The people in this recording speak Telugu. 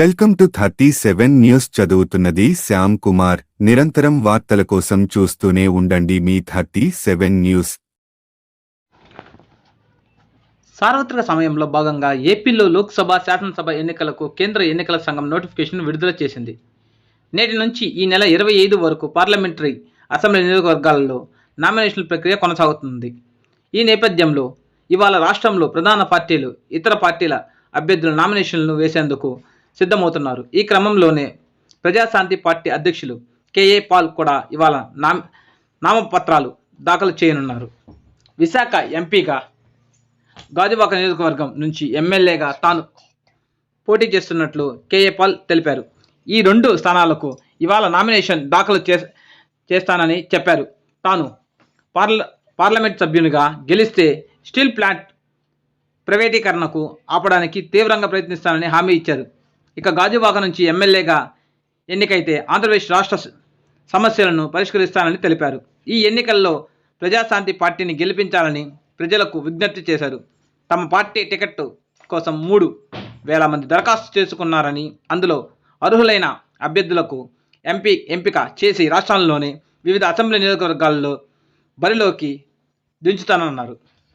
Welcome to 37 news. చదువుతున్నది శ్యామ్ కుమార్. నిరంతరం వార్తల కోసం చూస్తూనే ఉండండి మీ 37 న్యూస్. సార్వత్రిక సమయంలో భాగంగా ఏపీలో లోక్సభ, శాసనసభ ఎన్నికలకు కేంద్ర ఎన్నికల సంఘం నోటిఫికేషన్ విడుదల చేసింది. నేటి నుంచి ఈ నెల 25 వరకు పార్లమెంటరీ, అసెంబ్లీ నియోజకవర్గాలలో నామినేషన్ల ప్రక్రియ కొనసాగుతుంది. ఈ నేపథ్యంలో ఇవాళ రాష్ట్రంలో ప్రధాన పార్టీలు, ఇతర పార్టీల అభ్యర్థుల నామినేషన్లను వేసేందుకు సిద్ధమవుతున్నారు. ఈ క్రమంలోనే ప్రజాశాంతి పార్టీ అధ్యక్షులు కేఏ పాల్ కూడా ఇవాళ నామపత్రాలు దాఖలు చేయనున్నారు. విశాఖ ఎంపీగా, గాజువాక నియోజకవర్గం నుంచి ఎమ్మెల్యేగా తాను పోటీ చేస్తున్నట్లు కేఏ పాల్ తెలిపారు. ఈ 2 స్థానాలకు ఇవాళ నామినేషన్ దాఖలు చేస్తానని చెప్పారు. తాను పార్లమెంట్ సభ్యునిగా గెలిస్తే స్టీల్ ప్లాంట్ ప్రైవేటీకరణకు ఆపడానికి తీవ్రంగా ప్రయత్నిస్తానని హామీ ఇచ్చారు. ఇక గాజువాక నుంచి ఎమ్మెల్యేగా ఎన్నికైతే ఆంధ్రప్రదేశ్ రాష్ట్ర సమస్యలను పరిష్కరిస్తానని తెలిపారు. ఈ ఎన్నికల్లో ప్రజాశాంతి పార్టీని గెలిపించాలని ప్రజలకు విజ్ఞప్తి చేశారు. తమ పార్టీ టికెట్ కోసం 3,000 మంది దరఖాస్తు చేసుకున్నారని, అందులో అర్హులైన అభ్యర్థులకు ఎంపిక చేసి రాష్ట్రంలోని వివిధ అసెంబ్లీ నియోజకవర్గాల్లో బరిలోకి దించుతానన్నారు.